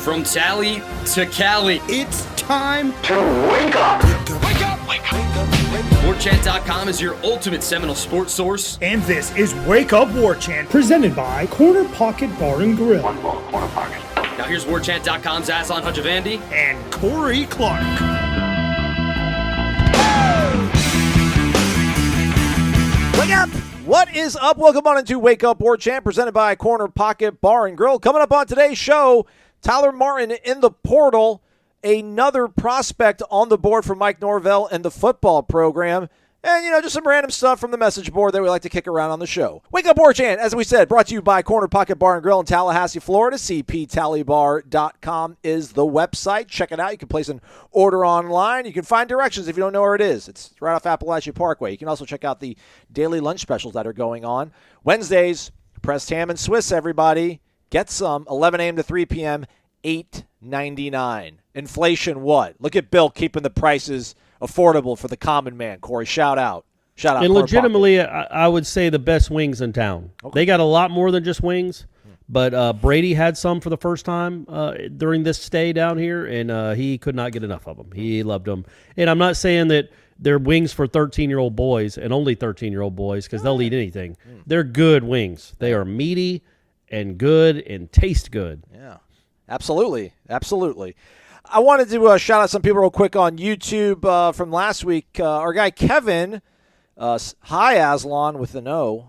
From Tally to Cali, It's time to wake up. Wake up! Wake up! Warchant.com is your ultimate Seminole sports source. And this is Wake Up Warchant, presented by Corner Pocket Bar and Grill. One ball, corner pocket. Now here's Warchant.com's Aslan Hajavandi. And Corey Clark. Wake up! What is up? Welcome on into Wake Up Warchant, presented by Corner Pocket Bar and Grill. Coming up on today's show, Tyler Martin in the portal, another prospect on the board for Mike Norvell and the football program, and, just some random stuff from the message board that we like to kick around on the show. Wake Up Warchant, as we said, brought to you by Corner Pocket Bar and Grill in Tallahassee, Florida. CPTallybar.com is the website. Check it out. You can place an order online. You can find directions if you don't know where it is. It's right off Appalachia Parkway. You can also check out the daily lunch specials that are going on. Wednesdays, pressed ham and Swiss, everybody. Get some, 11 a.m. to 3 p.m., $8.99. Inflation what? Look at Bill keeping the prices affordable for the common man. Corey, shout out. Shout out. And legitimately, I would say the best wings in town. Okay. They got a lot more than just wings, but Brady had some for the first time during this stay down here, and he could not get enough of them. He loved them. And I'm not saying that they're wings for 13-year-old boys and only 13-year-old boys because they'll eat anything. They're good wings. They are meaty and good and taste good. Yeah, absolutely. Absolutely. I wanted to shout out some people real quick on YouTube from last week. Our guy Kevin, hi Aslan with an O.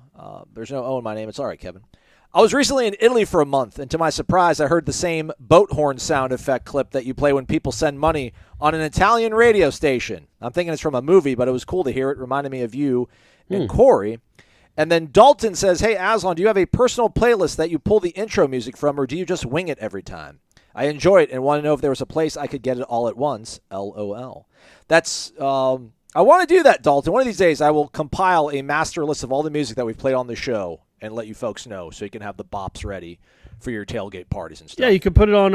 There's no O in my name. It's all right, Kevin. I was recently in Italy for a month, and to my surprise, I heard the same boat horn sound effect clip that you play when people send money on an Italian radio station. I'm thinking it's from a movie, but it was cool to hear it. Reminded me of you and Corey. And then Dalton says, hey, Aslan, do you have a personal playlist that you pull the intro music from, or do you just wing it every time? I enjoy it and want to know if there was a place I could get it all at once. LOL. That's I want to do that, Dalton. One of these days I will compile a master list of all the music that we've played on the show and let you folks know so you can have the bops ready for your tailgate parties and stuff. Yeah, you could put it on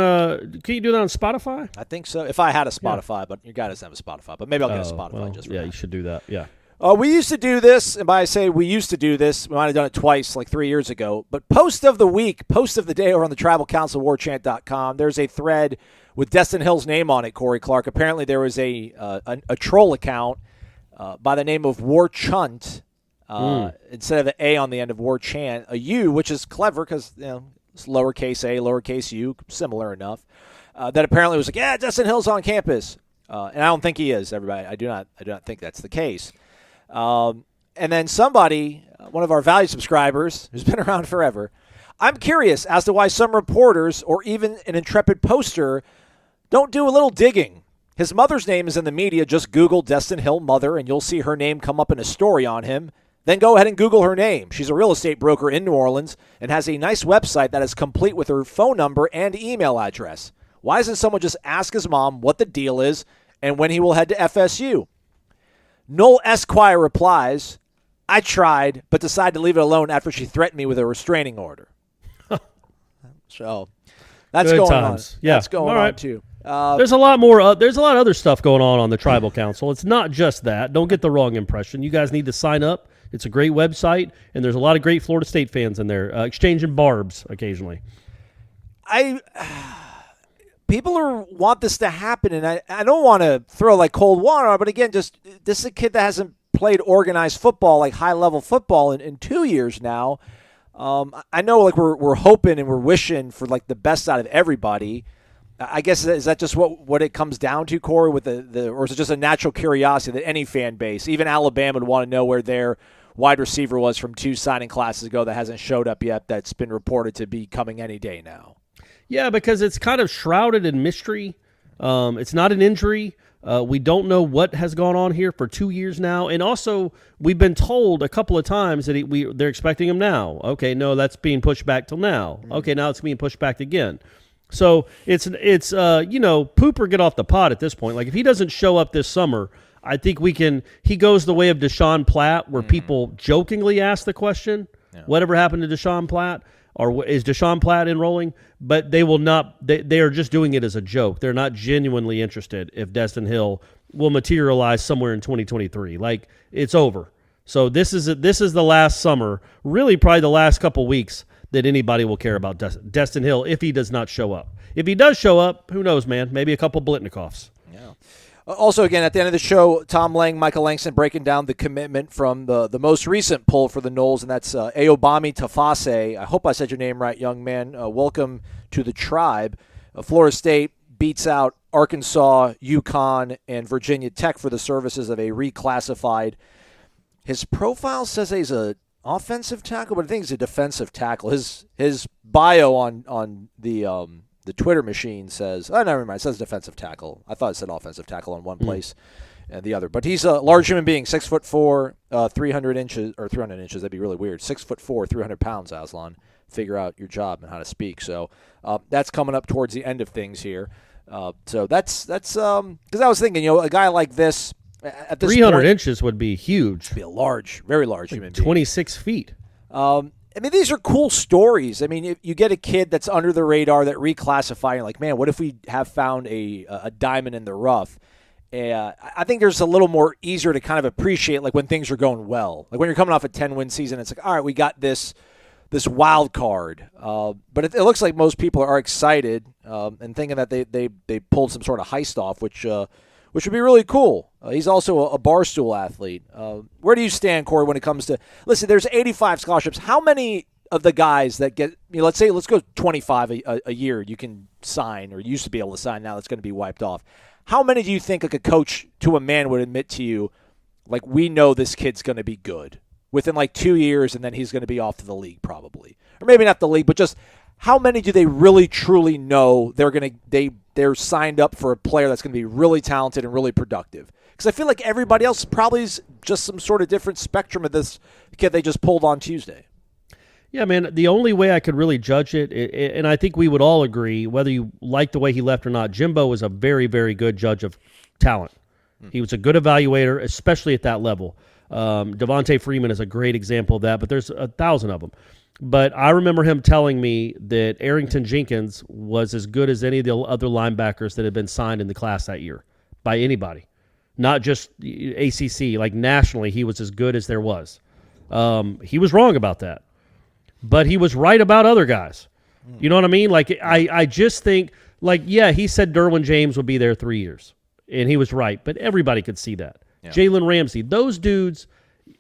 can you do that on Spotify? I think so. If I had a Spotify, but your guy doesn't have a Spotify. But maybe I'll get a Spotify just for that. You should do that. Yeah. We used to do this, and by I say we used to do this, we might have done it twice, like 3 years ago. But post of the week, post of the day over on the Tribal Council, Warchant.com, there's a thread with Destyn Hill's name on it, Corey Clark. Apparently there was a troll account by the name of Warchant, instead of an A on the end of Warchant, a U, which is clever because it's lowercase a, lowercase u, similar enough, that apparently was like, yeah, Destyn Hill's on campus. And I don't think he is, everybody. I do not think that's the case. And then somebody, one of our valued subscribers, who's been around forever, I'm curious as to why some reporters or even an intrepid poster don't do a little digging. His mother's name is in the media. Just Google Destyn Hill mother, and you'll see her name come up in a story on him. Then go ahead and Google her name. She's a real estate broker in New Orleans and has a nice website that is complete with her phone number and email address. Why doesn't someone just ask his mom what the deal is and when he will head to FSU? Noel Esquire replies, I tried, but decided to leave it alone after she threatened me with a restraining order. So that's Good going times. on. Yeah. That's going on, too. There's a lot more. There's a lot of other stuff going on the Tribal Council. It's not just that. Don't get the wrong impression. You guys need to sign up. It's a great website, and there's a lot of great Florida State fans in there, exchanging barbs occasionally. People want this to happen, and I don't want to throw like cold water on it, but again, just this is a kid that hasn't played organized football, like high-level football, in 2 years now. I know like we're hoping and we're wishing for like the best out of everybody. I guess is that just what it comes down to, Corey, with the or is it just a natural curiosity that any fan base, even Alabama, would want to know where their wide receiver was from 2 signing classes ago that hasn't showed up yet, that's been reported to be coming any day now? Yeah, because it's kind of shrouded in mystery. It's not an injury. We don't know what has gone on here for 2 years now. And also, we've been told a couple of times that they're expecting him now. Okay, no, that's being pushed back till now. Okay, now it's being pushed back again. So it's poop or get off the pot at this point. Like, if he doesn't show up this summer, I think he goes the way of Deshaun Platt, where people jokingly ask the question, whatever happened to Deshaun Platt? Or is Deshaun Platt enrolling? But they will not. They are just doing it as a joke. They're not genuinely interested if Destyn Hill will materialize somewhere in 2023. Like, it's over. So this is the last summer, really probably the last couple weeks, that anybody will care about Destyn Hill if he does not show up. If he does show up, who knows, man? Maybe a couple Blitnikoffs. Yeah. Also, again, at the end of the show, Tom Lang, Michael Langston breaking down the commitment from the most recent poll for the Noles, and that's Ayobami Tifase. I hope I said your name right, young man. Welcome to the tribe. Florida State beats out Arkansas, UConn, and Virginia Tech for the services of a reclassified. His profile says he's an offensive tackle, but I think he's a defensive tackle. His bio on the Twitter machine says, oh, never mind, it says defensive tackle. I thought it said offensive tackle in one place and the other. But he's a large human being, 6'4", 300 inches, or 300 inches, that'd be really weird. 6'4", 300 pounds, Aslan. Figure out your job and how to speak. So that's coming up towards the end of things here. So that's because I was thinking, a guy like this at this 300 point, inches would be huge. be a large, very large human being. 26 feet. I mean, these are cool stories. I mean, if you get a kid that's under the radar that reclassify, you're like, man, what if we have found a diamond in the rough? I think there's a little more easier to kind of appreciate, like when things are going well. Like when you're coming off a 10-win season, it's like, all right, we got this wild card. But it looks like most people are excited and thinking that they pulled some sort of heist off, which would be really cool. He's also a barstool athlete. Where do you stand, Corey, when it comes to – listen, there's 85 scholarships. How many of the guys that get – let's go 25 a year you can sign or used to be able to sign, now that's going to be wiped off. How many do you think like a coach to a man would admit to you, like, we know this kid's going to be good within like 2 years and then he's going to be off to the league probably? Or maybe not the league, but just how many do they really truly know they're signed up for a player that's going to be really talented and really productive? Because I feel like everybody else probably is just some sort of different spectrum of this kid they just pulled on Tuesday. Yeah, man, the only way I could really judge it, and I think we would all agree, whether you like the way he left or not, Jimbo was a very, very good judge of talent. He was a good evaluator, especially at that level. Devontae Freeman is a great example of that, but there's 1,000 of them. But I remember him telling me that Arrington Jenkins was as good as any of the other linebackers that had been signed in the class that year by anybody. Not just ACC, like nationally, he was as good as there was. He was wrong about that. But he was right about other guys. You know what I mean? Like, I just think, like, yeah, he said Derwin James would be there 3 years. And he was right. But everybody could see that. Yeah. Jalen Ramsey, those dudes,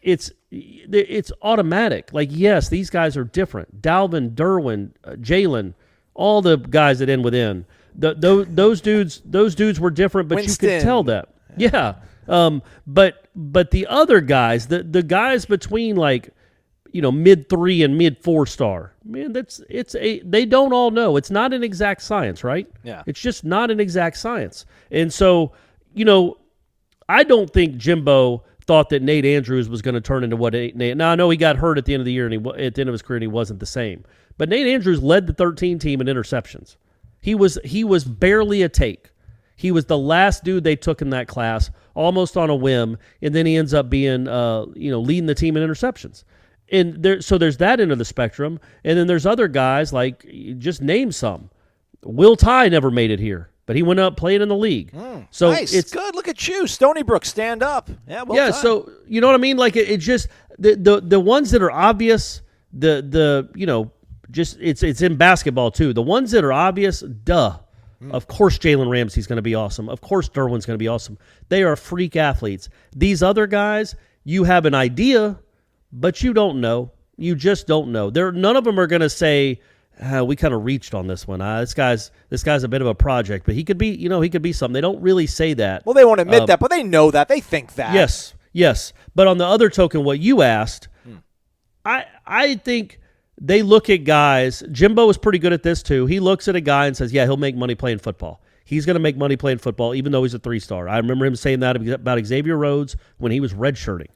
it's automatic. Like, yes, these guys are different. Dalvin, Derwin, Jalen, all the guys that end with N. Those dudes were different, but Winston. You could tell that. Yeah. But the other guys, the guys between like, mid 3 and mid 4 star, man, they don't all know. It's not an exact science, right? Yeah. It's just not an exact science. And so, I don't think Jimbo thought that Nate Andrews was going to turn into what Nate. Now I know he got hurt at the end of the year and at the end of his career, and he wasn't the same. But Nate Andrews led the 13 team in interceptions. He was barely a take. He was the last dude they took in that class, almost on a whim, and then he ends up being, leading the team in interceptions. And there's that end of the spectrum, and then there's other guys like, just name some. Will Tye never made it here, but he went up playing in the league. So nice. It's good. Look at you, Stony Brook. Stand up. Yeah. Will Tye. So you know what I mean. Like it just the ones that are obvious. It's in basketball too. The ones that are obvious, duh. Of course, Jalen Ramsey's going to be awesome. Of course, Derwin's going to be awesome. They are freak athletes. These other guys, you have an idea, but you don't know. You just don't know. None of them are going to say, we kind of reached on this one. This guy's a bit of a project, but he could be, he could be something. They don't really say that. Well, they won't admit that, but they know that. They think that. Yes. But on the other token, what you asked, I think they look at guys. Jimbo is pretty good at this too. He looks at a guy and says, yeah, he'll make money playing football. He's going to make money playing football, even though he's a 3-star. I remember him saying that about Xavier Rhodes when he was redshirting.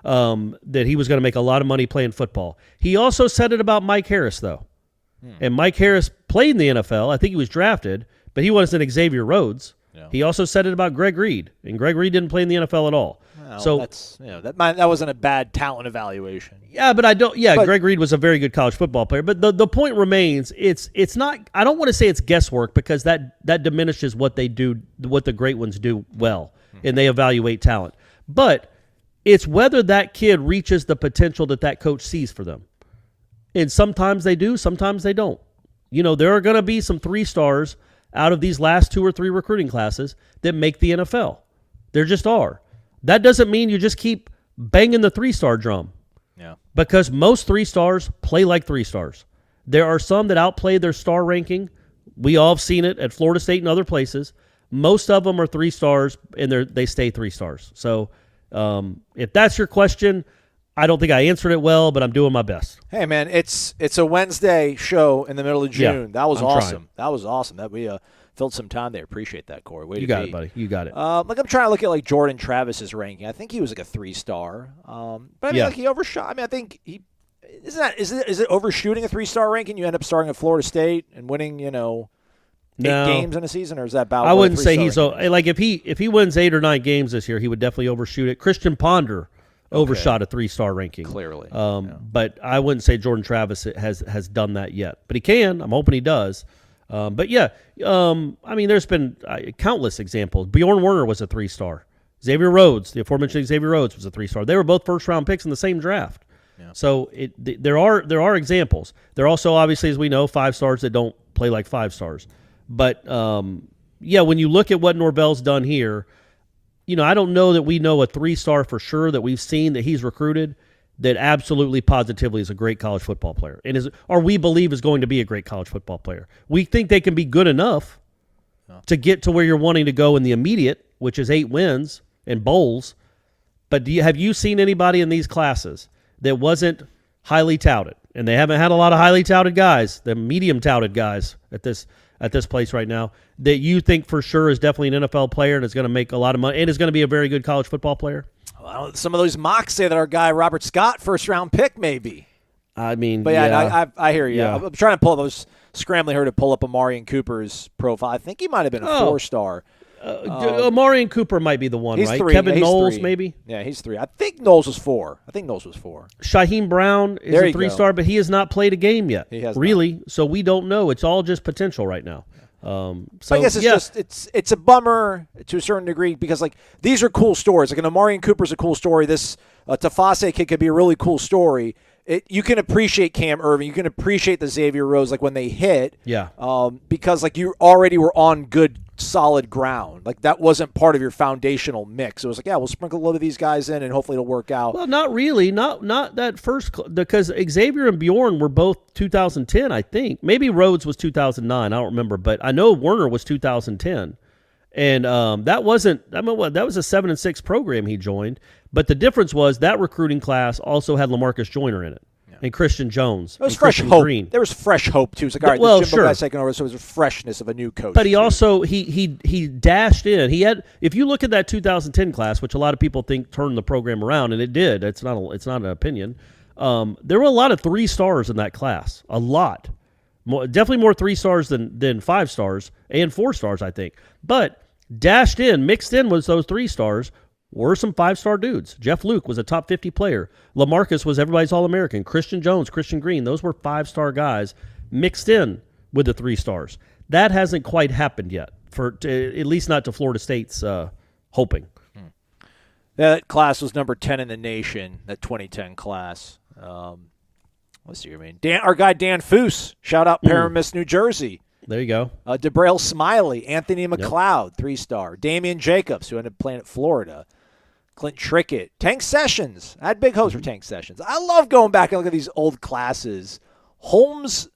That he was going to make a lot of money playing football. He also said it about Mike Harris, though. And Mike Harris played in the NFL. I think he was drafted, but he wasn't Xavier Rhodes. Yeah. He also said it about Greg Reed, and Greg Reed didn't play in the NFL at all. Well, so that wasn't a bad talent evaluation. Yeah, but I don't. Yeah, but Greg Reed was a very good college football player. But the point remains, it's not. I don't want to say it's guesswork because that diminishes what they do, what the great ones do well, and they evaluate talent. But it's whether that kid reaches the potential that coach sees for them. And sometimes they do, sometimes they don't. There are going to be some 3 stars out of these last 2 or 3 recruiting classes that make the NFL. There just are. That doesn't mean you just keep banging the 3-star drum. Yeah. Because most 3 stars play like 3 stars. There are some that outplay their star ranking. We all have seen it at Florida State and other places. Most of them are 3 stars, and they stay 3 stars. So if that's your question, I don't think I answered it well, but I'm doing my best. Hey, man, it's a Wednesday show in the middle of June. Yeah, that was I'm awesome. trying. That was awesome. That we filled some time there. Appreciate that, Corey. Way You to got be. it, buddy. You got it. I'm trying to look at Jordan Travis's ranking. I think he was a 3-star. But I mean, he overshot. I mean, I think he is it overshooting a 3-star ranking? You end up starting at Florida State and winning, 8 games in a season, or is that about? I wouldn't say he's ranking is? if he wins 8 or 9 games this year, he would definitely overshoot it. Christian Ponder overshot a 3-star ranking. Clearly. But I wouldn't say Jordan Travis has done that yet. But he can. I'm hoping he does. But yeah, I mean, there's been countless examples. Bjorn Werner was a 3-star. Xavier Rhodes, the aforementioned Xavier Rhodes, was a 3-star. They were both first-round picks in the same draft. Yeah. So there are examples. There are also, obviously, as we know, 5 stars that don't play like 5 stars. But when you look at what Norvell's done here, I don't know that we know a 3-star for sure that we've seen that he's recruited that absolutely positively is a great college football player or we believe is going to be a great college football player. We think they can be good enough to get to where you're wanting to go in the immediate, which is 8 wins and bowls. But have you seen anybody in these classes that wasn't highly touted? And they haven't had a lot of highly touted guys, the medium touted guys at this place right now, that you think for sure is definitely an NFL player and is going to make a lot of money and is going to be a very good college football player? Well, some of those mocks say that our guy Robert Scott, 1st-round pick, maybe. I mean, but I hear you. Yeah. I'm trying to pull those scrambling here to pull up Amarian Cooper's profile. I think he might have been a 4-star. Amarian Cooper might be the one, right? 3. Kevin he's Noles, 3. maybe. Yeah, he's 3. I think Noles was 4. Shaheem Brown is a 3-star, but he has not played a game yet. He has really, not. So we don't know. It's all just potential right now. So I guess it's a bummer to a certain degree because these are cool stories. Like an Amarian Cooper's a cool story. This Tifase kid could be a really cool story. You can appreciate Cam Irving. You can appreciate the Xavier Rhodes when they hit. Yeah. Because you already were on good solid ground. That wasn't part of your foundational mix. It was we'll sprinkle a load of these guys in and hopefully it'll work out. Well, not really. Not that first, because Xavier and Bjorn were both 2010, I think. Maybe Rhodes was 2009. I don't remember, but I know Werner was 2010. And that was a 7-6 program he joined. But the difference was that recruiting class also had LaMarcus Joyner in it. And Christian Jones. It was fresh hope. Green. There was fresh hope too. It's all right, this Jimbo guy's taking over, so it was a freshness of a new coach. But he also he dashed in. He had, if you look at that 2010 class, which a lot of people think turned the program around, and it did. It's not an opinion. There were a lot of 3 stars in that class. A lot. Definitely more 3 stars than 5 stars and 4 stars, I think. But mixed in with those 3 stars were some 5-star dudes. Jeff Luke was a top 50 player. LaMarcus was everybody's All-American. Christian Jones, Christian Green, those were 5-star guys mixed in with the 3 stars. That hasn't quite happened yet, at least not to Florida State's hoping. That class was number 10 in the nation, that 2010 class. Let's see your name. Our guy Dan Foose, shout out Paramus, New Jersey. There you go. DeBrail Smiley, Anthony McLeod, 3-star. Damian Jacobs, who ended up playing at Florida. Clint Trickett. Tank Sessions. I had big hopes for Tank Sessions. I love going back and looking at these old classes. Holmes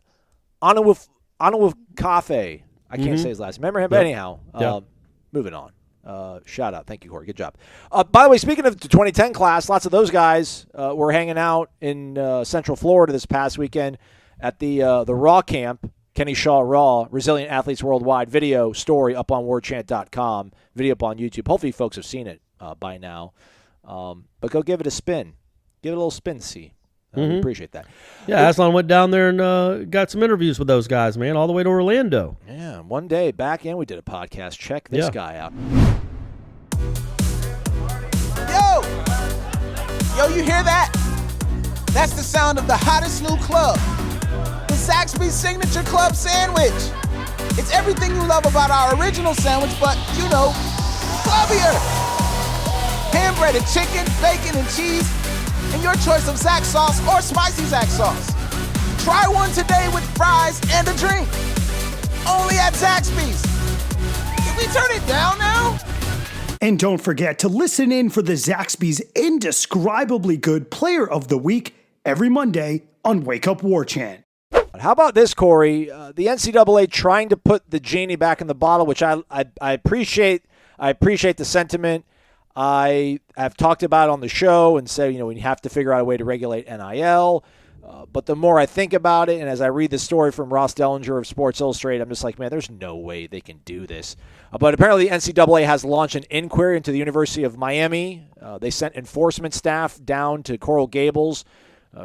Anawakafe. I can't say his last name. Remember him? But anyhow, moving on. Shout out. Thank you, Corey. Good job. By the way, speaking of the 2010 class, lots of those guys were hanging out in Central Florida this past weekend at the Raw Camp. Kenny Shaw Raw, Resilient Athletes Worldwide video story up on warchant.com, video up on YouTube. Hopefully folks have seen it by now. But go give it a spin. Give it a little spin, see. We appreciate that. Yeah, Aslan went down there and got some interviews with those guys, man, all the way to Orlando. Yeah, one day back in, we did a podcast. Check this guy out. Yo, you hear that? That's the sound of the hottest new club. The Zaxby's Signature Club Sandwich. It's everything you love about our original sandwich, but, clubbier. Hand-breaded chicken, bacon, and cheese, and your choice of Zax sauce or spicy Zax sauce. Try one today with fries and a drink. Only at Zaxby's. Can we turn it down now? And don't forget to listen in for the Zaxby's indescribably good Player of the Week every Monday on Wake Up Warchant. How about this, Corey? The NCAA trying to put the genie back in the bottle, which I appreciate. I appreciate the sentiment. I have talked about it on the show and said, we have to figure out a way to regulate NIL. But the more I think about it, and as I read the story from Ross Dellinger of Sports Illustrated, I'm just like, man, there's no way they can do this. But apparently the NCAA has launched an inquiry into the University of Miami. They sent enforcement staff down to Coral Gables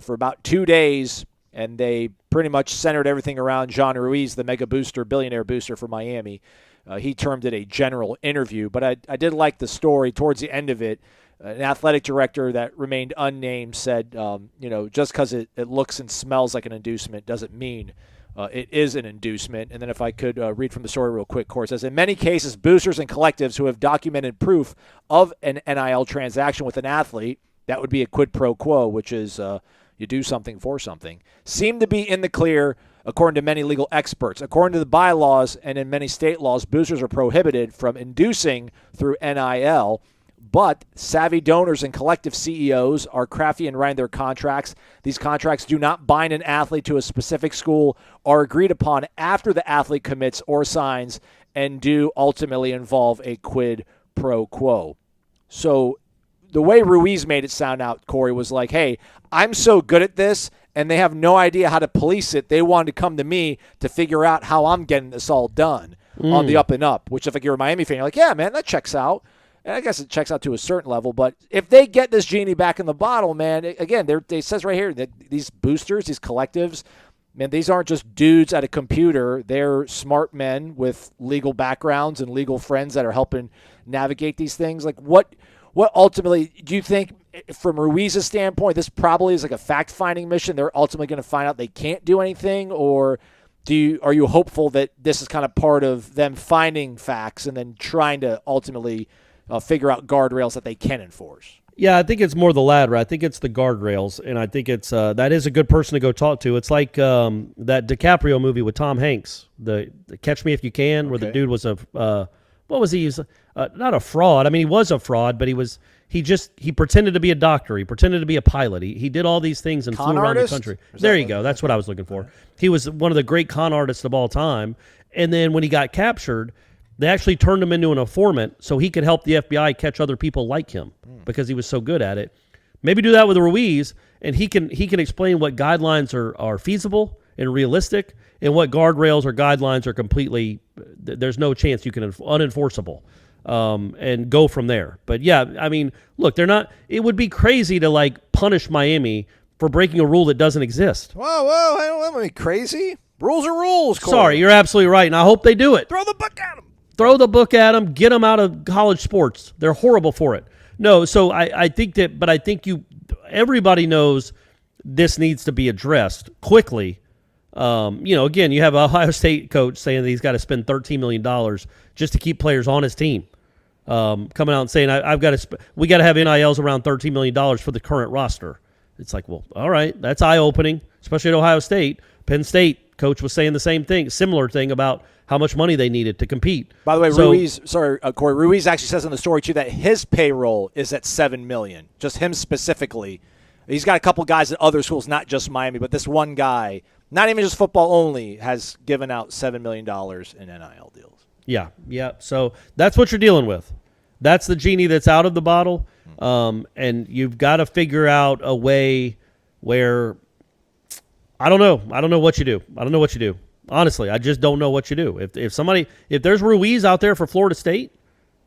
for about 2 days, and they pretty much centered everything around John Ruiz, the mega booster, billionaire booster for Miami. He termed it a general interview. But I did like the story towards the end of it. An athletic director that remained unnamed said, just because it looks and smells like an inducement doesn't mean it is an inducement. And then if I could read from the story real quick, Corey says, in many cases, boosters and collectives who have documented proof of an NIL transaction with an athlete, that would be a quid pro quo, which is you do something for something, seem to be in the clear according to many legal experts. According to the bylaws and in many state laws, boosters are prohibited from inducing through NIL. But savvy donors and collective CEOs are crafty in writing their contracts. These contracts do not bind an athlete to a specific school, are agreed upon after the athlete commits or signs, and do ultimately involve a quid pro quo. So the way Ruiz made it sound out, Corey, was like, hey, I'm so good at this, and they have no idea how to police it. They wanted to come to me to figure out how I'm getting this all done on the up and up, which if you're a Miami fan, you're like, yeah, man, that checks out. And I guess it checks out to a certain level, but if they get this genie back in the bottle, man, again, it says right here that these boosters, these collectives, man, these aren't just dudes at a computer. They're smart men with legal backgrounds and legal friends that are helping navigate these things. Like, what ultimately do you think, from Ruiz's standpoint, this probably is like a fact-finding mission? They're ultimately going to find out they can't do anything, or are you hopeful that this is kind of part of them finding facts and then trying to ultimately figure out guardrails that they can enforce? Yeah, I think it's more the latter. I think it's the guardrails, and I think it's that is a good person to go talk to. It's like that DiCaprio movie with Tom Hanks, the Catch Me If You Can, where the dude was what was he? He was not a fraud. I mean, he was a fraud, but he pretended to be a doctor. He pretended to be a pilot. He did all these things and flew around the country. There you go. That's what I was looking for. He was one of the great con artists of all time, and then when he got captured, they actually turned him into an informant so he could help the FBI catch other people like him because he was so good at it. Maybe do that with Ruiz, and he can explain what guidelines are feasible and realistic, and what guardrails or guidelines are completely, there's no chance you can, unenforceable, and go from there. But yeah, I mean, look, it would be crazy to punish Miami for breaking a rule that doesn't exist. Whoa, I don't want to be crazy. Rules are rules, Corey. Sorry, you're absolutely right, and I hope they do it. Throw the book at them. Throw the book at them. Get them out of college sports. They're horrible for it. No, so I think everybody knows this needs to be addressed quickly. Again, you have an Ohio State coach saying that he's got to spend $13 million just to keep players on his team. Coming out and saying, we got to have NILs around $13 million for the current roster. It's like, well, all right, that's eye-opening, especially at Ohio State. Penn State coach was saying the same thing, similar thing about how much money they needed to compete. By the way, Corey, Ruiz actually says in the story, too, that his payroll is at $7 million, just him specifically. He's got a couple guys at other schools, not just Miami, but this one guy, not even just football only, has given out $7 million in NIL deals. Yeah. So that's what you're dealing with. That's the genie that's out of the bottle, and you've got to figure out a way where I don't know. I don't know what you do. Honestly, I just don't know what you do. If there's Ruiz out there for Florida State,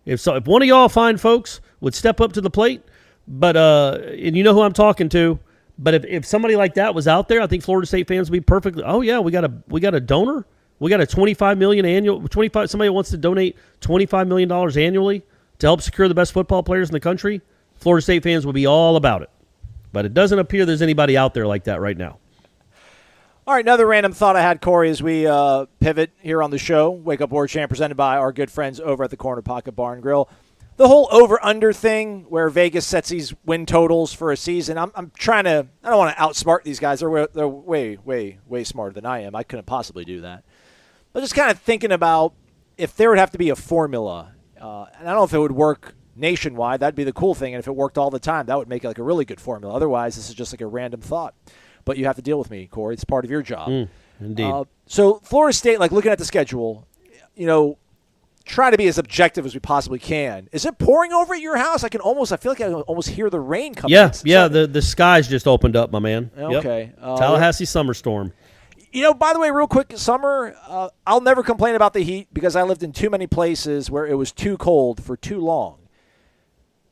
if one of y'all fine folks would step up to the plate, but and you know who I'm talking to, but if somebody like that was out there, I think Florida State fans would be perfectly. Oh yeah, we got a donor. We got a $25 million annual. Somebody wants to donate $25 million annually to help secure the best football players in the country. Florida State fans would be all about it, but it doesn't appear there's anybody out there like that right now. All right, another random thought I had, Corey, as we pivot here on the show. Wake Up Warchant, presented by our good friends over at the Corner Pocket Bar and Grill. the whole over-under thing where Vegas sets these win totals for a season, I'm trying to – I don't want to outsmart these guys. They're way, way, way smarter than I am. I couldn't possibly do that. But just kind of thinking about if there would have to be a formula, and I don't know if it would work nationwide. That'd be the cool thing. And if it worked all the time, that would make it like a really good formula. Otherwise, this is just like a random thought. But you have to deal with me, Corey. It's part of your job. Indeed. So Florida State, like looking at the schedule, try to be as objective as we possibly can. Is it pouring over at your house? I feel like I can almost hear the rain coming. Yeah. The skies just opened up, my man. Okay. Yep. Tallahassee summer storm. By the way, real quick, summer, I'll never complain about the heat because I lived in too many places where it was too cold for too long.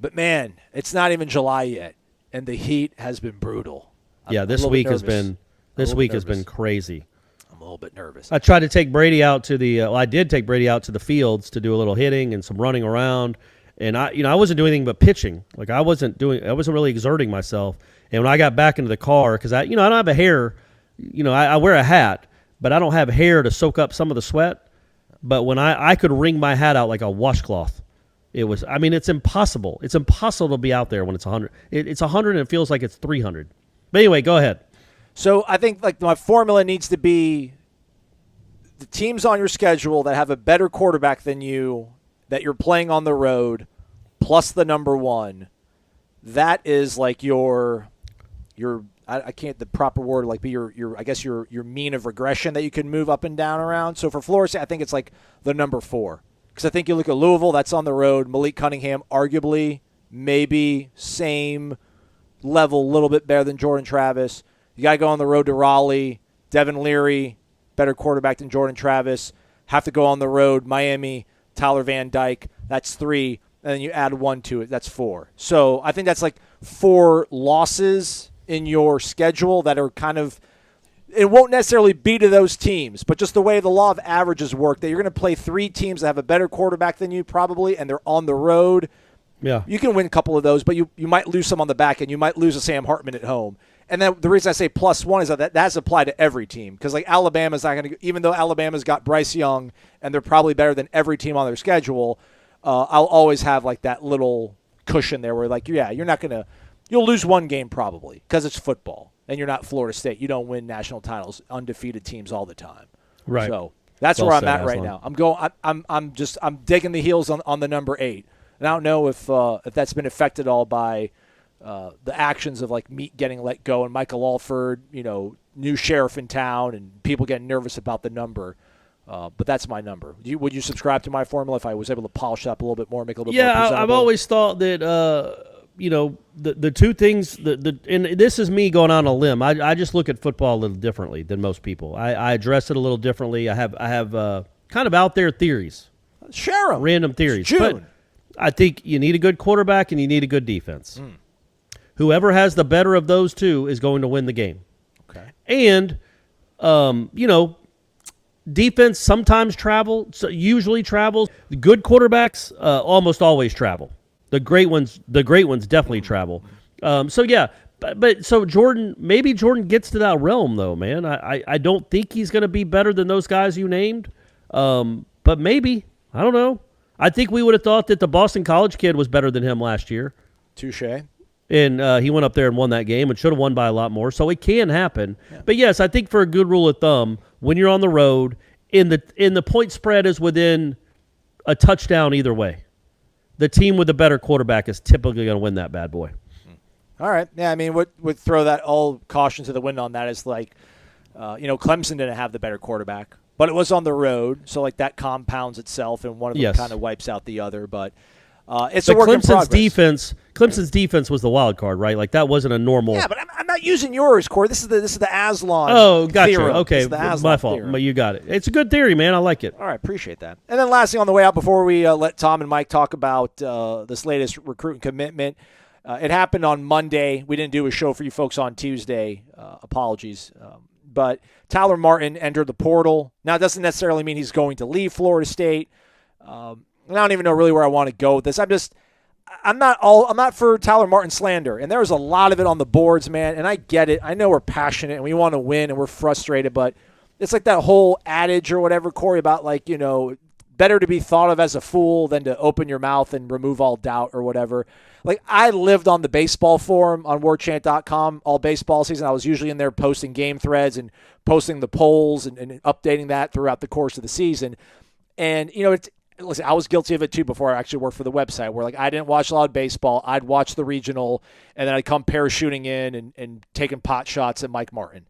But, man, it's not even July yet, and the heat has been brutal. This week has been crazy. I'm a little bit nervous. I tried to take Brady out to I did take Brady out to the fields to do a little hitting and some running around, and I wasn't doing anything but pitching. Like I wasn't really exerting myself. And when I got back into the car, because I don't have a hair, I wear a hat, but I don't have hair to soak up some of the sweat. But when I could wring my hat out like a washcloth, it's impossible. It's impossible to be out there when it's 100. It's 100 and it feels like it's 300. But anyway, go ahead. So I think like my formula needs to be the teams on your schedule that have a better quarterback than you, that you're playing on the road, plus the number one. That is like your I can't the proper word like be your I guess your mean of regression that you can move up and down around. So for Florida State, I think it's like the number 4. Because I think you look at Louisville, that's on the road. Malik Cunningham, arguably, maybe same level, a little bit better than Jordan Travis. You got to go on the road to Raleigh. Devin Leary, better quarterback than Jordan Travis. Have to go on the road. Miami, Tyler Van Dyke. That's 3. And then you add 1 to it. That's 4. So I think that's like 4 losses in your schedule that are kind of – it won't necessarily be to those teams, but just the way the law of averages work, that you're going to play 3 teams that have a better quarterback than you probably, and they're on the road. Yeah. You can win a couple of those, but you might lose some on the back end. You might lose a Sam Hartman at home. And then the reason I say +1 is that has applied to every team. Because like Alabama's not going to – even though Alabama's got Bryce Young and they're probably better than every team on their schedule, I'll always have like that little cushion there where like, yeah, you're not going to – you'll lose 1 game probably because it's football. And you're not Florida State. You don't win national titles, undefeated teams all the time. Right. So that's where I'm at right now. I'm digging the heels on the number 8. And I don't know if that's been affected all by the actions of like Meat getting let go and Michael Alford, new sheriff in town and people getting nervous about the number. But that's my number. Would you subscribe to my formula if I was able to polish up a little bit more, make it a little bit more presentable? Yeah, I've always thought that the two things and this is me going on a limb. I just look at football a little differently than most people. I address it a little differently. I have kind of out there theories. Share them. Random theories. It's June. But I think you need a good quarterback and you need a good defense. Whoever has the better of those two is going to win the game. Okay. And defense sometimes usually travels. The good quarterbacks almost always travel. The great ones definitely travel. So Jordan, maybe Jordan gets to that realm though, man. I don't think he's going to be better than those guys you named, but maybe. I don't know. I think we would have thought that the Boston College kid was better than him last year. Touche. And he went up there and won that game and should have won by a lot more. So it can happen. Yeah. But yes, I think for a good rule of thumb, when you're on the road, in the point spread is within a touchdown either way. The team with the better quarterback is typically going to win that bad boy. All right. Yeah, I mean, would throw that all caution to the wind on that is like, Clemson didn't have the better quarterback, but it was on the road, so like that compounds itself, and one of them kind of wipes out the other. But it's a work in progress. Clemson's defense was the wild card, right? Like that wasn't a normal. Yeah, but I'm not using yours, Corey. This is the Aslan. Oh, gotcha. Theorem. Okay, my fault. Theorem. But you got it. It's a good theory, man. I like it. All right, appreciate that. And then lastly, on the way out, before we let Tom and Mike talk about this latest recruiting commitment, it happened on Monday. We didn't do a show for you folks on Tuesday. Apologies. But Tyler Martin entered the portal. Now, it doesn't necessarily mean he's going to leave Florida State. I don't even know really where I want to go with this. I'm not for Tyler Martin slander, and there was a lot of it on the boards, man, and I get it. I know we're passionate and we want to win and we're frustrated, but it's like that whole adage or whatever, Corey, about like, better to be thought of as a fool than to open your mouth and remove all doubt or whatever. Like, I lived on the baseball forum on warchant.com all baseball season. I was usually in there posting game threads and posting the polls and updating that throughout the course of the season. And, listen, I was guilty of it too before I actually worked for the website, where like I didn't watch a lot of baseball. I'd watch the regional, and then I'd come parachuting in and taking pot shots at Mike Martin.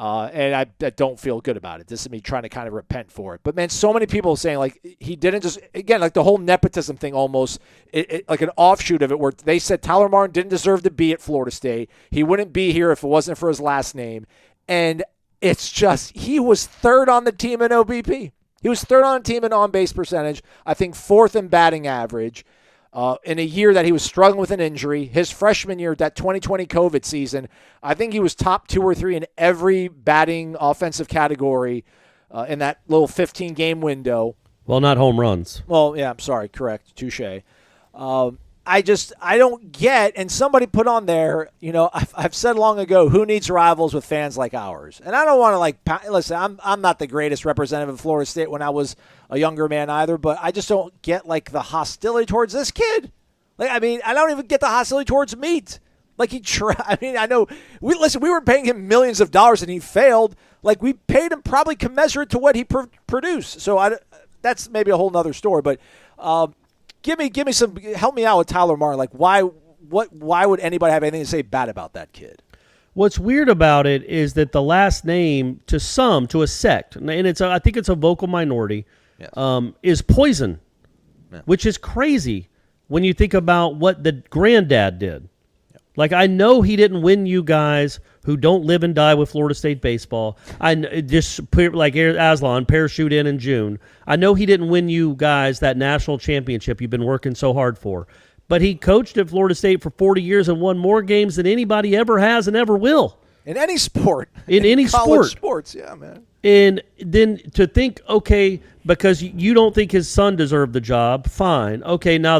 And I don't feel good about it. This is me trying to kind of repent for it. But, man, so many people saying, like, he didn't just – again, like the whole nepotism thing almost, like an offshoot of it, where they said Tyler Martin didn't deserve to be at Florida State. He wouldn't be here if it wasn't for his last name. And it's just – he was third on the team in OBP. He was third on the team in on-base percentage, I think fourth in batting average. In a year that he was struggling with an injury. His freshman year, that 2020 COVID season, I think he was top 2 or 3 in every batting offensive category in that little 15-game window. Well, not home runs. Well, yeah, I'm sorry. Correct. Touche. I don't get, and somebody put on there, I've said long ago, who needs rivals with fans like ours? And I don't want to, listen, I'm not the greatest representative of Florida State when I was a younger man either, but I just don't get, like, the hostility towards this kid. Like, I mean, I don't even get the hostility towards Meat. Like, I know, we were paying him millions of dollars and he failed. Like, we paid him probably commensurate to what he produced. So that's maybe a whole nother story, but Give me some. Help me out with Tyler Martin. Like, why would anybody have anything to say bad about that kid? What's weird about it is that the last name, to a sect, and I think it's a vocal minority, yes, is Poison, yeah, which is crazy when you think about what the granddad did. Yep. Like, I know he didn't win you guys who don't live and die with Florida State baseball. I just like Aslan, parachute in June. I know he didn't win you guys that national championship you've been working so hard for. But he coached at Florida State for 40 years and won more games than anybody ever has and ever will. In any sport. In any college sports, yeah, man. And then to think, okay, because you don't think his son deserved the job, fine. Okay, now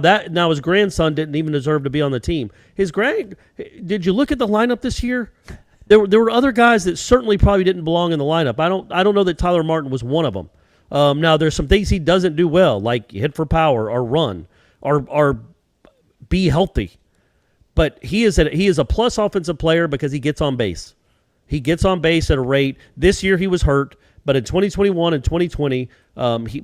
his grandson didn't even deserve to be on the team. Did you look at the lineup this year? There were other guys that certainly probably didn't belong in the lineup. I don't know that Tyler Martin was one of them. Now there's some things he doesn't do well, like hit for power or run or be healthy. But he is a plus offensive player because he gets on base. He gets on base at a rate. This year he was hurt, but in 2021 and 2020,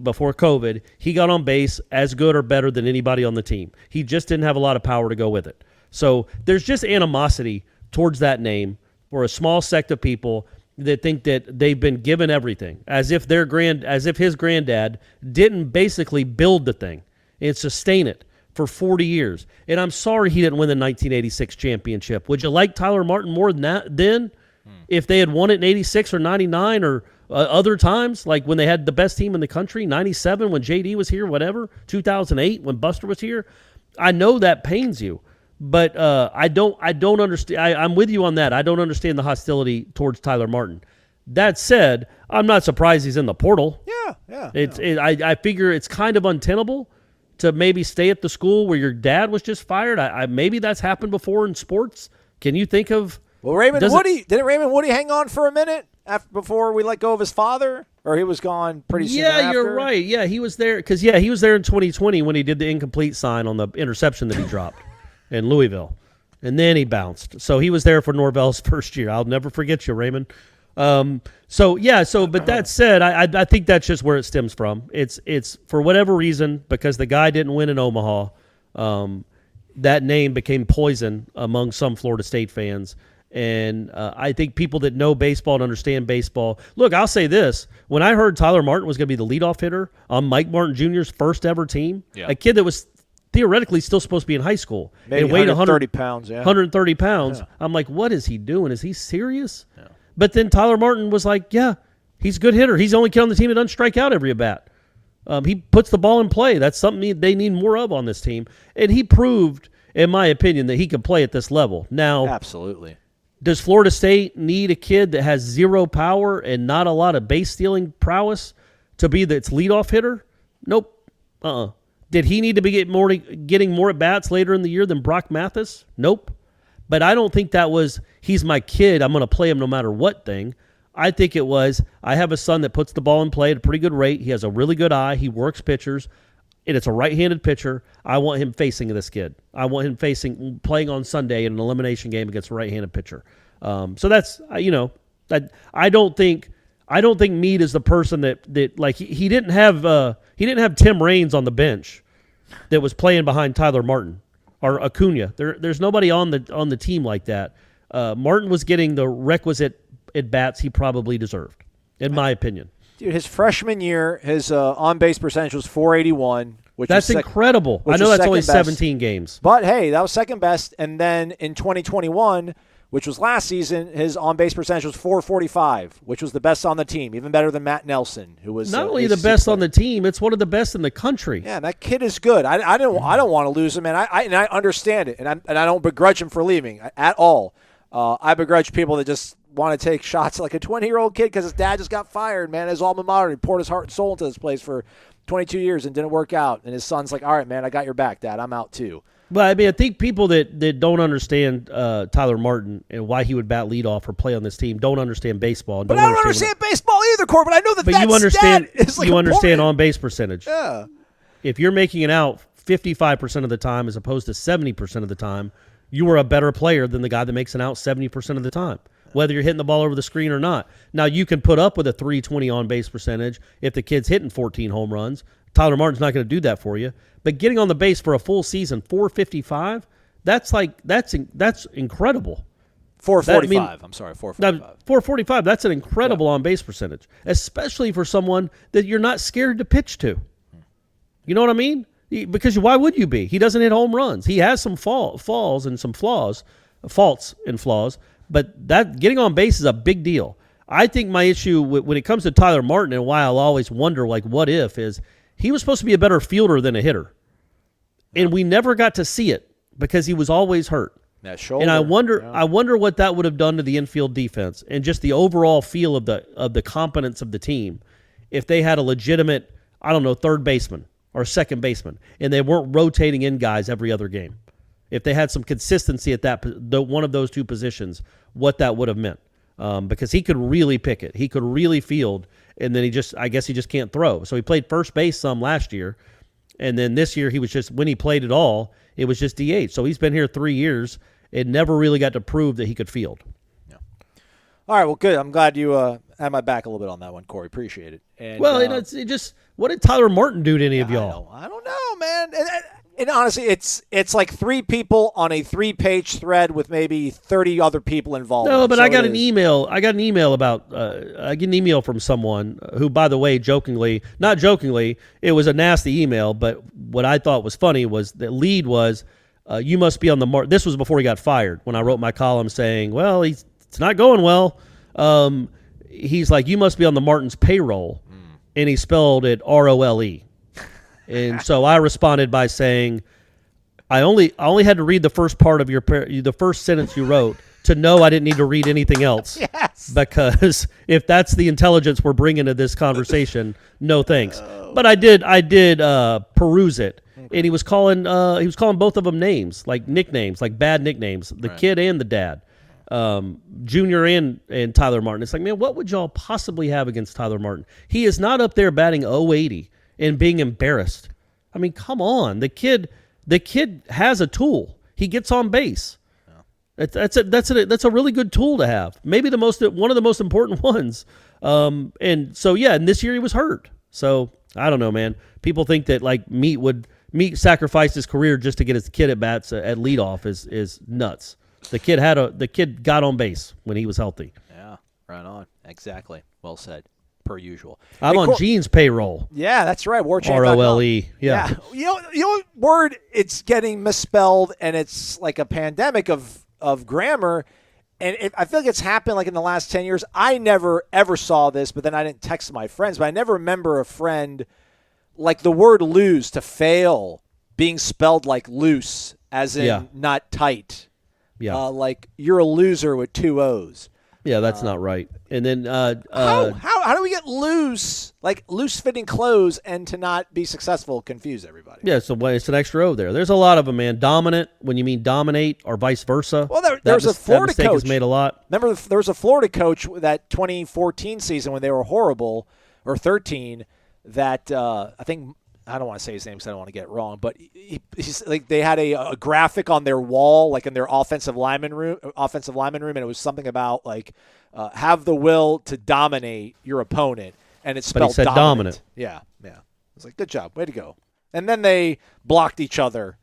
before COVID, he got on base as good or better than anybody on the team. He just didn't have a lot of power to go with it. So there's just animosity towards that name for a small sect of people that think that they've been given everything, as if his granddad didn't basically build the thing and sustain it for 40 years. And I'm sorry he didn't win the 1986 championship. Would you like Tyler Martin more than that then? If they had won it in 86 or 99 or other times, like when they had the best team in the country, 97 when JD was here, whatever, 2008 when Buster was here, I know that pains you. But I don't understand. I'm with you on that. I don't understand the hostility towards Tyler Martin. That said, I'm not surprised he's in the portal. Yeah. I figure it's kind of untenable to maybe stay at the school where your dad was just fired. Maybe that's happened before in sports. Can you think of? Well, didn't Raymond Woody hang on for a minute before we let go of his father? Or he was gone pretty soon after? Yeah, you're right. Yeah, he was there. Because, he was there in 2020 when he did the incomplete sign on the interception that he dropped in Louisville. And then he bounced. So he was there for Norvell's first year. I'll never forget you, Raymond. But that said, I think that's just where it stems from. It's for whatever reason, because the guy didn't win in Omaha, that name became poison among some Florida State fans. And I think people that know baseball and understand baseball. Look, I'll say this. When I heard Tyler Martin was going to be the leadoff hitter on Mike Martin Jr.'s first ever team, a kid that was theoretically still supposed to be in high school. Maybe and weighed 130 pounds, yeah. 130 pounds. Yeah. I'm like, what is he doing? Is he serious? Yeah. But then Tyler Martin was like, yeah, he's a good hitter. He's the only kid on the team that doesn't strike out every at bat. He puts the ball in play. That's something they need more of on this team. And he proved, in my opinion, that he could play at this level. Now, absolutely. Does Florida State need a kid that has zero power and not a lot of base stealing prowess to be its leadoff hitter? Nope. Did he need to be getting more at bats later in the year than Brock Mathis? Nope. But I don't think that was, he's my kid, I'm going to play him no matter what thing. I think it was, I have a son that puts the ball in play at a pretty good rate. He has a really good eye. He works pitchers, and it's a right-handed pitcher. I want him facing this kid. I want him playing on Sunday in an elimination game against a right-handed pitcher. So that's, I don't think Meade is the person that like he didn't have Tim Raines on the bench that was playing behind Tyler Martin or Acuna. There's nobody on the team like that. Martin was getting the requisite at-bats he probably deserved, in my opinion. Dude, his freshman year, his on-base percentage was .481, which that's incredible. I know that's only 17 games. But, hey, that was second best. And then in 2021, which was last season, his on-base percentage was .445, which was the best on the team, even better than Matt Nelson, who was not only the best on the team, it's one of the best in the country. Yeah, that kid is good. I don't want to lose him, man. I understand it, and I don't begrudge him for leaving at all. I begrudge people that just want to take shots like a 20-year-old kid because his dad just got fired, man. His alma mater, he poured his heart and soul into this place for 22 years and didn't work out. And his son's like, all right, man, I got your back, Dad. I'm out too. Well, I mean, I think people that don't understand Tyler Martin and why he would bat leadoff or play on this team don't understand baseball. But I don't understand baseball either, Corbin. I know that you understand. You understand on base percentage. Yeah. If you're making it out 55% of the time as opposed to 70% of the time, you are a better player than the guy that makes it out 70% of the time, whether you're hitting the ball over the screen or not. Now, you can put up with a 320 on-base percentage if the kid's hitting 14 home runs. Tyler Martin's not going to do that for you. But getting on the base for a full season, 455, that's incredible. 445. I'm sorry, 445. 445, that's an incredible on-base percentage, especially for someone that you're not scared to pitch to. You know what I mean? Because why would you be? He doesn't hit home runs. He has some falls and some faults and flaws, but that getting on base is a big deal. I think my issue when it comes to Tyler Martin and why I'll always wonder, like, what if, is he was supposed to be a better fielder than a hitter. And we never got to see it because he was always hurt. That shoulder. And I wonder what that would have done to the infield defense and just the overall feel of the competence of the team if they had a legitimate, third baseman or second baseman, and they weren't rotating in guys every other game. If they had some consistency at one of those two positions, what that would have meant. Because he could really pick it. He could really field, and then I guess he just can't throw. So he played first base some last year, and then this year when he played at all, it was just DH. So he's been here 3 years and never really got to prove that he could field. Yeah. All right, well, good. I'm glad you had my back a little bit on that one, Corey. Appreciate it. And, what did Tyler Martin do to any of y'all? I don't know, man. And honestly, it's like 3 people on a 3-page thread with maybe 30 other people involved. No, but I got an email. I got an email from someone who, by the way, not jokingly, it was a nasty email. But what I thought was funny was the lead was, "You must be on the Martin." This was before he got fired. When I wrote my column saying, "Well, it's not going well," he's like, "You must be on the Martin's payroll," and he spelled it ROLE. And so I responded by saying, I only had to read the first part of the first sentence you wrote to know I didn't need to read anything else. Yes. Because if that's the intelligence we're bringing to this conversation, no thanks. But I did peruse it, and he was calling both of them names, like nicknames, like bad nicknames, the kid and the dad, Junior and Tyler Martin. It's like, man, what would y'all possibly have against Tyler Martin? He is not up there batting .080. And being embarrassed. I mean, come on. The kid has a tool. He gets on base. Yeah. That's a really good tool to have. Maybe one of the most important ones. And this year he was hurt. So I don't know, man. People think that like Meat sacrificed his career just to get his kid at bats at leadoff is nuts. The kid got on base when he was healthy. Yeah, right on. Exactly. Well said. Per usual. I'm on Gene's payroll. Yeah, that's right. Warchant. ROLE. Yeah. You know, word, it's getting misspelled, and it's like a pandemic of grammar. And I feel like it's happened like in the last 10 years. I never, ever saw this, but then I didn't text my friends. But I never remember a friend, like the word lose, to fail, being spelled like loose, as in not tight. Yeah. Like you're a loser with 2 O's. Yeah, that's not right. And then How do we get loose fitting clothes and to not be successful? Confuse everybody. Yeah, so it's an extra O there. There's a lot of them, man. Dominant when you mean dominate or vice versa. Well, there's a Florida that mistake coach has made a lot. Remember, there was a Florida coach that 2014 season when they were horrible, or 13. That I think. I don't want to say his name because I don't want to get it wrong, but he's like they had a graphic on their wall, like in their offensive lineman room, and it was something about like have the will to dominate your opponent, and it's spelled but he said dominant. Yeah. It's like good job, way to go. And then they blocked each other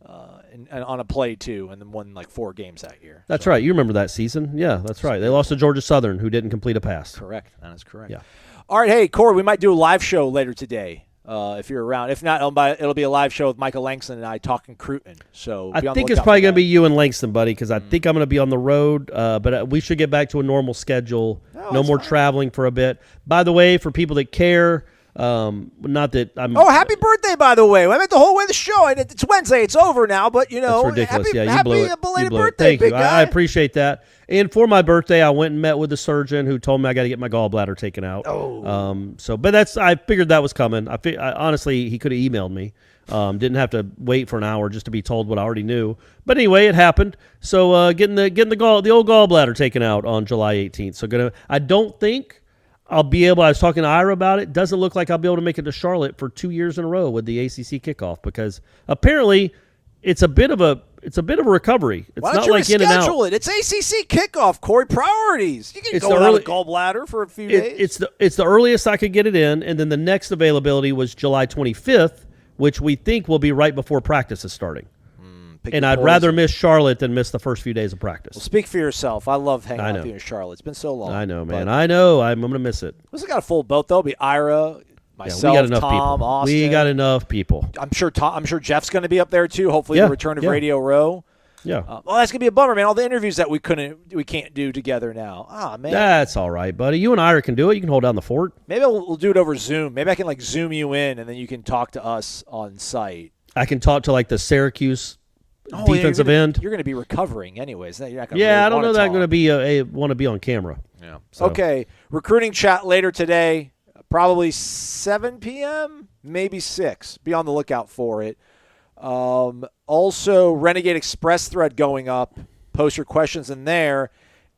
on a play too, and then won like 4 games that year. That's right. You remember that season? Yeah, that's right. They lost to Georgia Southern, who didn't complete a pass. Correct. That is correct. Yeah. All right, hey Corey, we might do a live show later today. If you're around. If not, it'll be a live show with Michael Langston and I talking Cruton. So I think it's probably going to be you and Langston, buddy, because I think I'm going to be on the road. But we should get back to a normal schedule. No more traveling for a bit. By the way, for people that care, not that I'm. Oh, happy birthday, by the way. I meant the whole way of the show. It's Wednesday. It's over now, but that's ridiculous. Happy belated birthday, Thank you. big guy. I appreciate that. And for my birthday, I went and met with the surgeon who told me I got to get my gallbladder taken out. But I figured that was coming. Honestly, he could have emailed me. Didn't have to wait for an hour just to be told what I already knew. But anyway, it happened. So getting the old gallbladder taken out on July 18th. So I don't think I'll be able. I was talking to Ira about it. Doesn't look like I'll be able to make it to Charlotte for 2 years in a row with the ACC kickoff because apparently it's a bit of a recovery. It's Why don't not you like in and out. reschedule it? It's ACC kickoff, Corey. Priorities. You can go without a gallbladder for a few days. It's the earliest I could get it in, and then the next availability was July 25th, which we think will be right before practice is starting. And I'd rather miss Charlotte than miss the first few days of practice. Well, speak for yourself. I love hanging out with you in Charlotte. It's been so long. I know, man. I know. I'm going to miss it. We got a full boat, though. It'll be Ira, myself, we got enough Tom, people. Austin. We got enough people. I'm sure Jeff's going to be up there, too. Hopefully the return of Radio Row. Yeah. Well, that's going to be a bummer, man. All the interviews that we can't do together now. Ah, man. That's all right, buddy. You and Ira can do it. You can hold down the fort. Maybe we'll do it over Zoom. Maybe I can, Zoom you in, and then you can talk to us on site. I can talk to, the Syracuse defensive end. You're going to be recovering anyways. You're not I don't know that I'm going to be want to be on camera. Yeah. So. Okay. Recruiting chat later today, probably 7 p.m., maybe 6. Be on the lookout for it. Also, Renegade Express thread going up. Post your questions in there.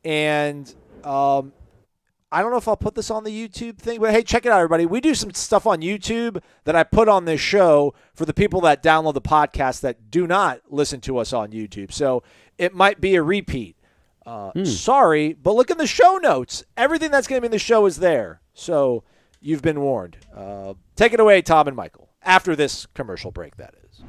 And I don't know if I'll put this on the YouTube thing, but hey, check it out, everybody. We do some stuff on YouTube that I put on this show for the people that download the podcast that do not listen to us on YouTube. So it might be a repeat. Sorry, but look in the show notes. Everything that's going to be in the show is there. So you've been warned. Take it away, Tom and Michael, after this commercial break, that is.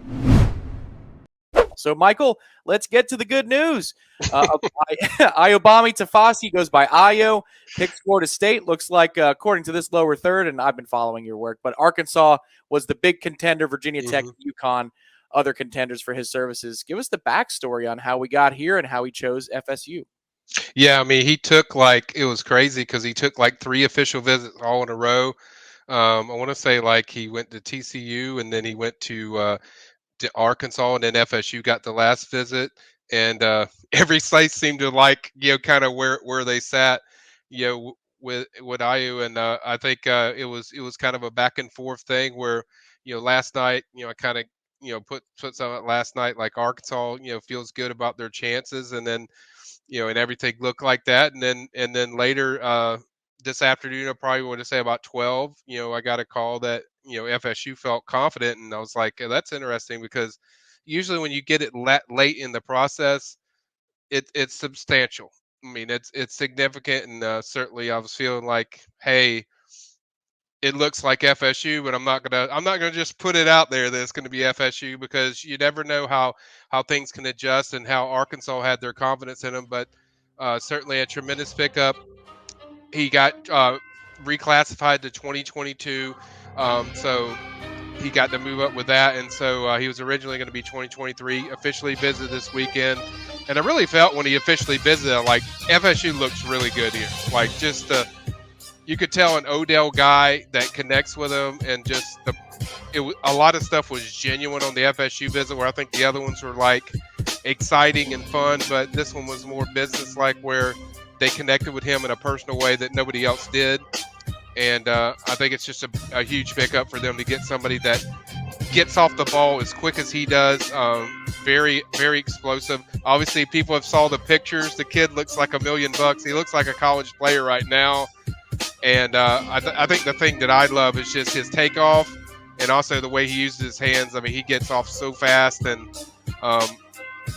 So, Michael, let's get to the good news. Ayobami Tifase goes by Ayo, picks Florida State. Looks like, according to this lower third, and I've been following your work, but Arkansas was the big contender, Virginia Tech, UConn, other contenders for his services. Give us the backstory on how we got here and how he chose FSU. Yeah, I mean, he took it was crazy because he took 3 official visits all in a row. I want to say he went to TCU and then he went to Arkansas, and then FSU got the last visit, and every site seemed to kind of where they sat, with Ayo, and I think it was kind of a back and forth thing where last night I kind of put some last night Arkansas feels good about their chances, and then and everything looked like that, and then later this afternoon I probably want to say about 12 I got a call that FSU felt confident, and I was like, that's interesting because usually when you get it late in the process, it's substantial. I mean, it's significant, and certainly I was feeling hey, it looks like FSU, but I'm not gonna just put it out there that it's gonna be FSU because you never know how things can adjust and how Arkansas had their confidence in them. But certainly a tremendous pickup. He got reclassified to 2022. So he got to move up with that, and so he was originally going to be 2023. Officially visited this weekend, and I really felt when he officially visited, FSU looks really good here. You could tell an Odell guy that connects with him, and a lot of stuff was genuine on the FSU visit, where I think the other ones were exciting and fun, but this one was more business-like, where they connected with him in a personal way that nobody else did. And I think it's just a huge pickup for them to get somebody that gets off the ball as quick as he does. Very, very explosive. Obviously, people have saw the pictures. The kid looks like $1 million. He looks like a college player right now. And I think the thing that I love is just his takeoff and also the way he uses his hands. I mean, he gets off so fast. And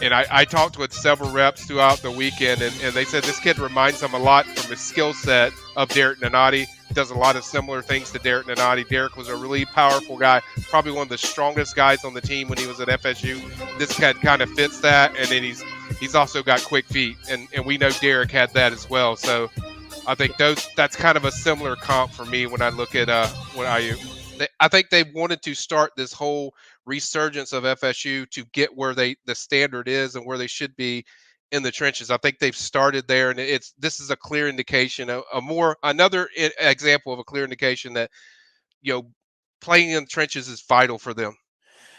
I talked with several reps throughout the weekend, and they said this kid reminds them a lot from his skill set of Derek Nonati. Does a lot of similar things to Derek Nonati. Derek was a really powerful guy, probably one of the strongest guys on the team when he was at FSU. This kid kind of fits that, and then he's also got quick feet, and we know Derek had that as well. So I think that's kind of a similar comp for me when I look at I think they wanted to start this whole resurgence of FSU to get where the standard is and where they should be in the trenches. I think they've started there, and this is a clear indication, another example of a clear indication that playing in the trenches is vital for them.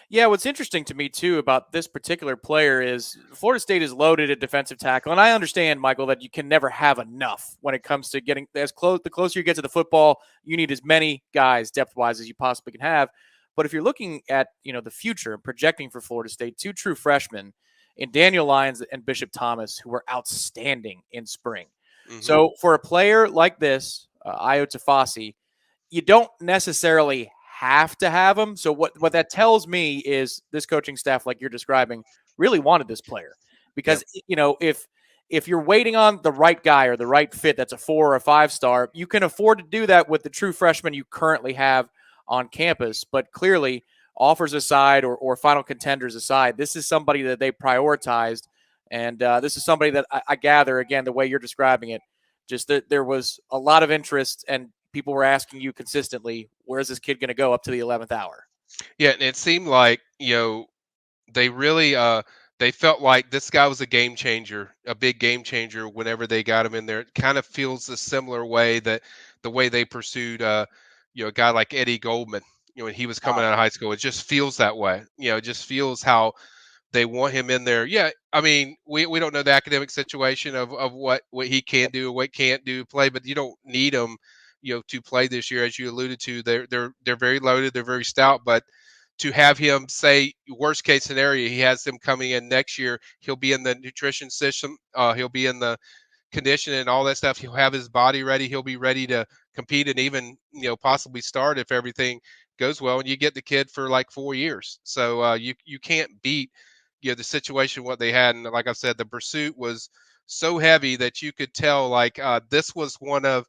Yeah, what's interesting to me, too, about this particular player is Florida State is loaded at defensive tackle. And I understand, Michael, that you can never have enough when it comes to getting as close. The closer you get to the football, you need as many guys depth-wise as you possibly can have. But if you're looking at, the future and projecting for Florida State, 2 true freshmen in Daniel Lyons and Bishop Thomas, who were outstanding in spring. Mm-hmm. So for a player like this, Ayobami Tifase, you don't necessarily have to have him. So what that tells me is this coaching staff, like you're describing, really wanted this player because, if you're waiting on the right guy or the right fit, that's a 4 or a 5-star, you can afford to do that with the true freshman you currently have on campus. But clearly, offers aside or final contenders aside, this is somebody that they prioritized. And this is somebody that I gather, again, the way you're describing it, just that there was a lot of interest and people were asking you consistently, where's this kid going to go up to the 11th hour? Yeah, and it seemed like, they really they felt like this guy was a game changer, a big game changer whenever they got him in there. It kind of feels a similar way that the way they pursued, a guy like Eddie Goldman, when he was coming out of high school. It just feels that way. It just feels how they want him in there. Yeah, I mean, we don't know the academic situation of what he can do, what can't do, play, but you don't need him to play this year, as you alluded to. They're very loaded, they're very stout, but to have him, say, worst case scenario, he has them coming in next year, he'll be in the nutrition system, he'll be in the conditioning and all that stuff, he'll have his body ready, he'll be ready to compete and even possibly start if everything goes well, and you get the kid for like 4 years. So you can't beat the situation what they had. And like I said, the pursuit was so heavy that you could tell this was one of,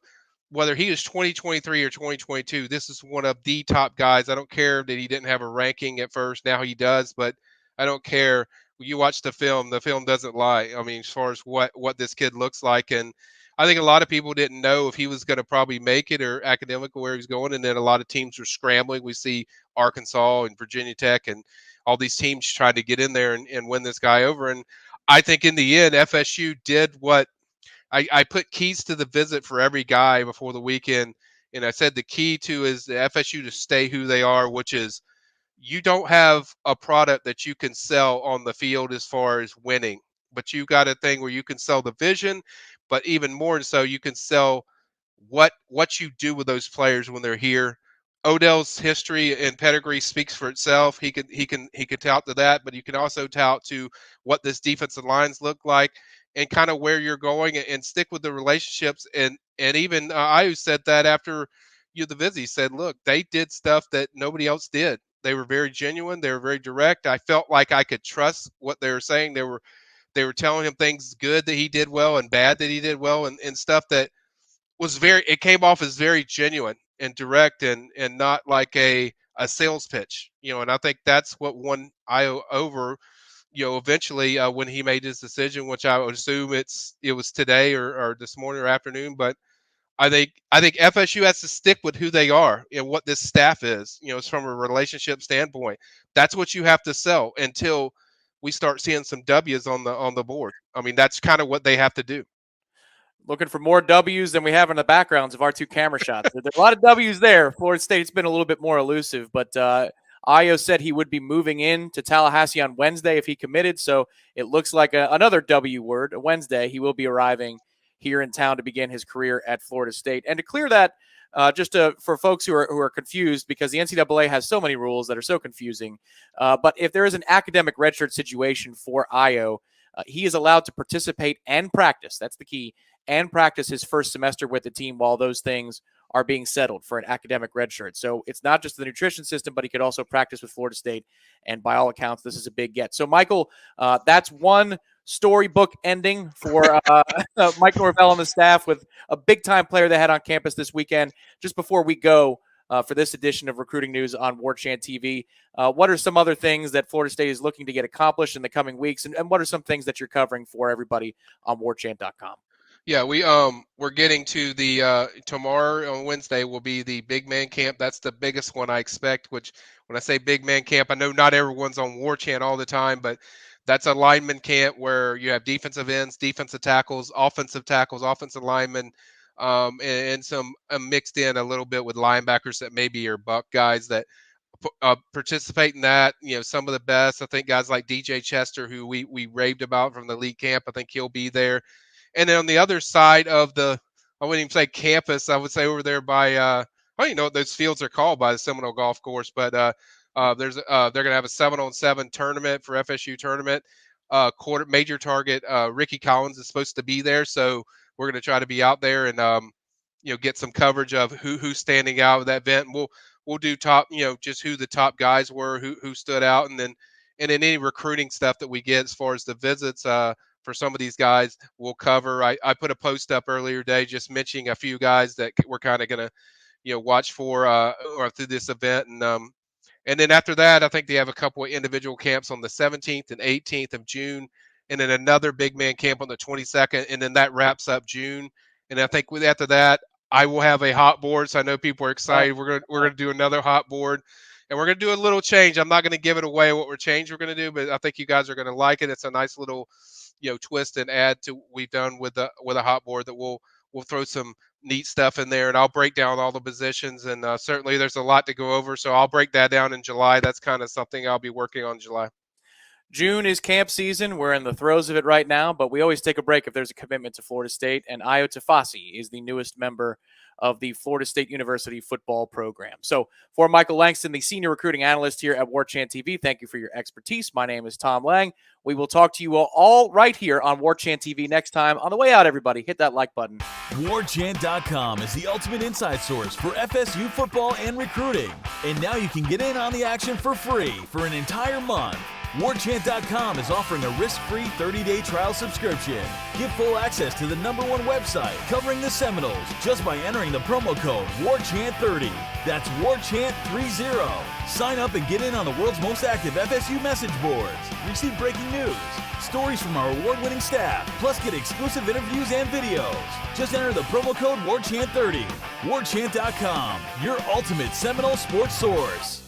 whether he is 2023 or 2022, this is one of the top guys. I don't care that he didn't have a ranking at first. Now he does, but I don't care. You watch the film doesn't lie. I mean, as far as what this kid looks like. And I think a lot of people didn't know if he was going to probably make it or academic where he was going. And then a lot of teams were scrambling. We see Arkansas and Virginia Tech and all these teams trying to get in there and win this guy over. And I think in the end, FSU did what I put keys to the visit for every guy before the weekend. And I said the key to is the FSU to stay who they are, which is you don't have a product that you can sell on the field as far as winning, but you got a thing where you can sell the vision, but even more so you can sell what you do with those players when they're here. Odell's history and pedigree speaks for itself. He could tout to that, but you can also tout to what this defensive lines look like and kind of where you're going and stick with the relationships. And even Ayu said that after the visit, he said, look, they did stuff that nobody else did. They were very genuine. They were very direct. I felt like I could trust what they were saying. They were telling him things good that he did well and bad that he did well and stuff that was it came off as very genuine and direct and not like a sales pitch, and I think that's what won Ayu over, eventually when he made his decision, which I would assume it was today or this morning or afternoon. But I think FSU has to stick with who they are and what this staff is, it's from a relationship standpoint. That's what you have to sell until we start seeing some W's on the board. I mean, that's kind of what they have to do. Looking for more W's than we have in the backgrounds of our 2 camera shots. There's a lot of W's there. Florida State's been a little bit more elusive, but Ayo said he would be moving in to Tallahassee on Wednesday if he committed, so it looks like another W word, a Wednesday. He will be arriving here in town to begin his career at Florida State. And to clear that, for folks who are confused, because the NCAA has so many rules that are so confusing. But if there is an academic redshirt situation for Ayo, he is allowed to participate and practice. That's the key. And practice his first semester with the team while those things are being settled for an academic redshirt. So it's not just the nutrition system, but he could also practice with Florida State. And by all accounts, this is a big get. So, Michael, that's one storybook ending for Mike Norvell and the staff with a big-time player they had on campus this weekend. Just before we go, for this edition of Recruiting News on Warchant TV, what are some other things that Florida State is looking to get accomplished in the coming weeks, and what are some things that you're covering for everybody on warchant.com? Yeah, we're getting to the tomorrow on Wednesday will be the big man camp. That's the biggest one I expect, which when I say big man camp, I know not everyone's on Warchant all the time, but that's a lineman camp where you have defensive ends, defensive tackles, offensive linemen, and some mixed in a little bit with linebackers that maybe are buck guys that participate in that. You know, some of the best, I think guys like DJ Chester, who we raved about from the league camp, I think he'll be there. And then on the other side of I wouldn't even say campus, I would say over there by, I don't even know what those fields are called by the Seminole Golf Course, but they're going to have a 7-on-7 tournament for FSU tournament. Major target, Ricky Collins is supposed to be there. So we're going to try to be out there and, get some coverage of who's standing out with that event. And we'll do top, just who the top guys were, who stood out. And then any recruiting stuff that we get as far as the visits, for some of these guys we'll cover. I put a post up earlier today just mentioning a few guys that we're kind of going to, watch for or through this event. And then after that, I think they have a couple of individual camps on the 17th and 18th of June, and then another big man camp on the 22nd. And then that wraps up June. And I think after that, I will have a hot board. So I know people are excited. We're going to do another hot board. And we're going to do a little change. I'm not going to give it away what we're going to do, but I think you guys are going to like it. It's a nice little twist and add to what we've done with a hot board that we'll throw some neat stuff in there, and I'll break down all the positions, and certainly there's a lot to go over, so I'll break that down in July. That's kind of something I'll be working on in July. June is camp season. We're in the throes of it right now, but we always take a break if there's a commitment to Florida State, and Ayobami Tifase is the newest member of the Florida State University football program. So for Michael Langston, the senior recruiting analyst here at Warchant TV, thank you for your expertise. My name is Tom Lang. We will talk to you all right here on Warchant TV next time. On the way out, everybody, hit that like button. Warchant.com is the ultimate inside source for FSU football and recruiting. And now you can get in on the action for free for an entire month. Warchant.com is offering a risk-free 30-day trial subscription. Get full access to the #1 website covering the Seminoles just by entering the promo code WARCHANT30. That's WARCHANT30. Sign up and get in on the world's most active FSU message boards. Receive breaking news, stories from our award-winning staff, plus get exclusive interviews and videos. Just enter the promo code WARCHANT30. Warchant.com, your ultimate Seminole sports source.